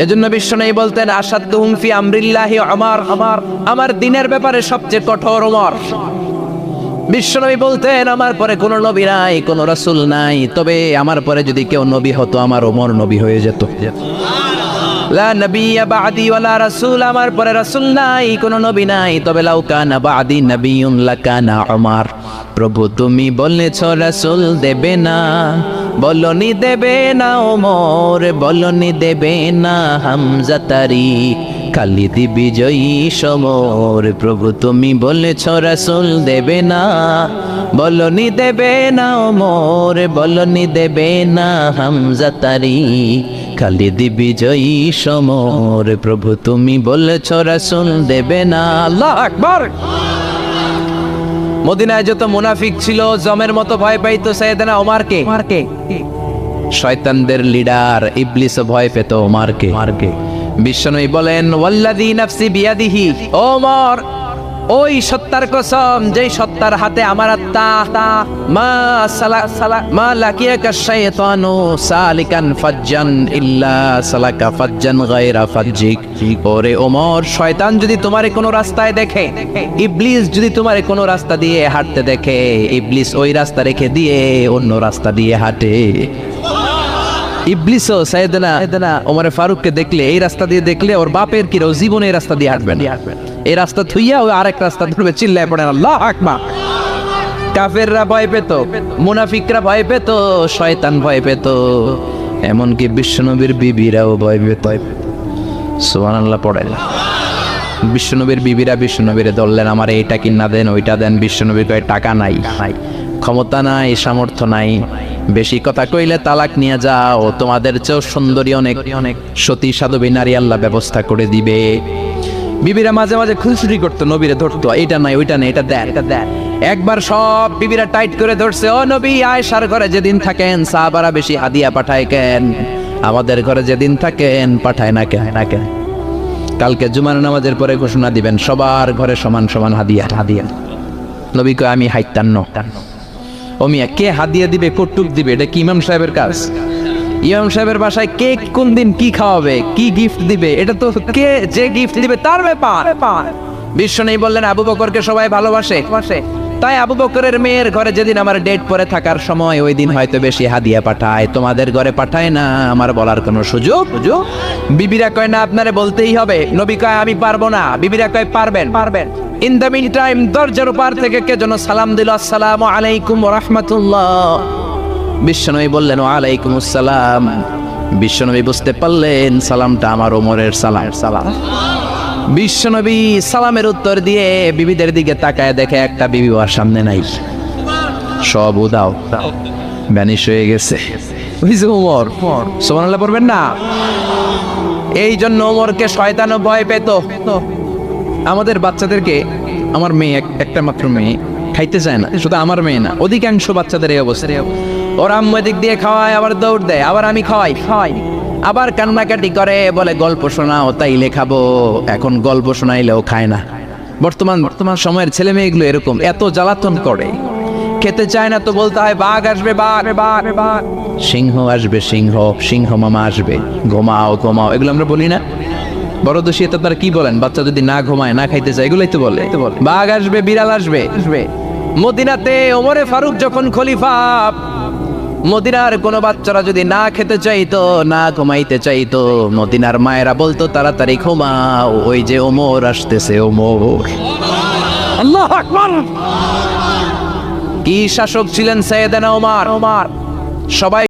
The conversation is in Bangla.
এজন্য বিশ্বনবী বলতেন আসাদুহুম ফি আমরিল্লাহি ওমর, আমার দ্বীনের ব্যাপারে সবচেয়ে কঠোর ওমর। বিশ্বনবী বলতেন আমার পরে কোনো নবী নাই, কোনো রাসূল নাই, তবে আমার পরে যদি কেউ নবী হতো আমার ওমর নবী হয়ে যেত। লা নবিয়্যা বা'দি ওয়ালা রাসূল, আমার পরে রাসূল নাই, কোনো নবী নাই, তবে লাউ কানা বা'দি নবিয়্যুন লাকানা ওমর। প্রভু তুমি বলেছ রাসূল দেবে না, বলনি দেবে না ওমর, বলনি দেবে না হামজা তারি, খালিদ বিজয়ী সমর। প্রভু তুমি বলেছ রাসূল দেবে না, বলনি দেবে না ওমর, বলনি দেবে না হামজা তারি, খালিদ বিজয়ী সমর। প্রভু তুমি বলেছ রাসূল দেবে না। আল্লাহু আকবার। মদিনায় যত মুনাফিক ছিল জমের মতো ভয় পাইতো সাইয়েদনা ওমরকে। শয়তানদের লিডার ইবলিসও ভয় পেত ওমরকে। বিশ্বনবী বলেন ওয়াল্লাযী নাফসি বিয়াদিহি, ওমর ওই সত্তার কসম যেই সত্তার হাতে আমার আত্মা, মা লাকিয়াকা শাইতানু সালিকান ফাজ্জান ইল্লা সালাকা ফাজ্জান গায়রা ফাজ্জিক। ওরে ওমর, শয়তান যদি তোমারে কোনো রাস্তায় দেখে, ইবলিস যদি তোমারে কোনো রাস্তা দিয়ে হাঁটতে দেখে, ইবলিস ওই রাস্তা রেখে দিয়ে অন্য রাস্তা দিয়ে হাঁটে। ইবলিসও সাইয়েদনা ওমর ফারুককে দেখলে, এই রাস্তা দিয়ে দেখলে ওর বাপের কি জীবনে এই রাস্তা দিয়ে হাঁটবেন, এই রাস্তা থুইয়া ওই আরেক রাস্তা ধরবে, চিল্লায় পড়েন আল্লাহু আকবার। কাফেররা ভয় পেত, মুনাফিকরা ভয় পেত, শয়তান ভয় পেত, এমনকি বিশ্বনবীর বিবিরাও ভয় পেত। সুবহানাল্লাহ পড়েন। বিশ্বনবীর বিবিরা বিশ্বনবীরে ধরলেন, আমার এইটা কিনা দেন, ওইটা দেন। বিশ্বনবী কয় টাকা নাই, ক্ষমতা নাই, সামর্থ্য নাই, বেশি কথা কইলে তালাক নিয়ে যাও, তোমাদের চেয়েও সুন্দরী অনেক সতী সাধবী নারী আল্লাহ ব্যবস্থা করে দিবে। বিবিরা মাঝে মাঝে খুনসুটি করতো, নবীরে ধরতো, এটা নাই ওইটা নেই, এটা দেন। একবার সব বিবিরা টাইট করে ধরছে, ও নবী আয়েশার ঘরে যেদিন থাকেন সাহাবারা বেশি হাদিয়া পাঠায় কেন, আমাদের ঘরে যেদিন থাকেন পাঠায় না কেন? কালকে জুমার নামাজের পরে ঘোষণা দিবেন সবার ঘরে সমান সমান হাদিয়া। নবী কয় আমি হাইতান্ন। ও মিয়া, কে হাদিয়া দিবে, কটুক দিবে, এটা কি ইমাম সাহেবের কাজ? ইমাম সাহেবের বাসায় কে কোন দিন কি খাওয়াবে, কি গিফট দিবে, এটা তো কে যে গিফট দিবে তার ব্যাপার। বিশ্বনবী বললেন আবু বকরকে সবাই ভালোবাসে, তাই আবু বকরের মেয়ের ঘরে যেদিন আমার ডেট পরে থাকার সময়, ওই দিন হয়তো বেশি হাদিয়া পাঠায়, তোমাদের ঘরে পাঠায় না, আমার বলার কোনো সুযোগ। বিবিরা কয় না, আপনারে বলতেই হবে। নবী কয় আমি পারবো না। বিবিরা কয় পারবেন। ইন দ্য মিন টাইম দরজার পার থেকে কে যেন সালাম দিল, আসসালামু আলাইকুম ওয়া রাহমাতুল্লাহ। বিশ্বনবী বললেন ওয়া আলাইকুমুস সালাম। বিশ্বনবী বুঝতে পারলেন সালামটা আমার ওমরের সালাম। বিশ্বনবী সালামের উত্তর দিয়ে বিবিদের দিকে তাকায়, দেখে একটা বিবি ওর সামনে নাই, সব উদাও, ভ্যানিশ হয়ে গেছে। ওমর সুবহানাল্লাহ পড়বেন না? এই জন্য ওমরকে শয়তানও ভয় পেত। আমাদের বাচ্চাদেরকে, আমার মেয়ে একটা মাত্র মেয়ে, খাইতে চায় না, শুধু আমার মেয়ে না, অধিকাংশ বাচ্চাদের এই অবস্থা। ওর আম্মু এদিক দিয়ে খাওয়ায়, আবার দৌড় দেয়, আবার আমি খাওয়াই, আবার কান্নাকাটি করে, বলে গল্প শোনাও, তাইলে খাবো। এখন গল্প শোনাইলেও খায় না। বর্তমান সময়ের ছেলে মেয়েগুলো এরকম, এত জ্বালাতন করে, খেতে চায় না তো বলতে হয় বাঘ আসবে, বাঘ, সিংহ আসবে, সিংহ মামা আসবে, ঘুমাও, এগুলো আমরা বলি না? বড় দোষী তো তারা কি বলেন, বাচ্চা যদি না ঘুমায়, না খাইতে চায়, এগুলোই তো বলে। বাঘ আসবে, বিড়াল আসবে। মদিনাতে ওমরে ফারুক যখন খলিফা, মদিনার কোনো বাচ্চারা যদি না খেতে চাইতো, না ঘুমাইতে চাইতো, মদিনার মায়েরা বলতো তাড়াতাড়ি ঘুমাও, ওই যে ওমর আসতেছে, ওমর। আল্লাহু আকবার। কি শাসক ছিলেন সাইয়েদনা ওমর! সবাই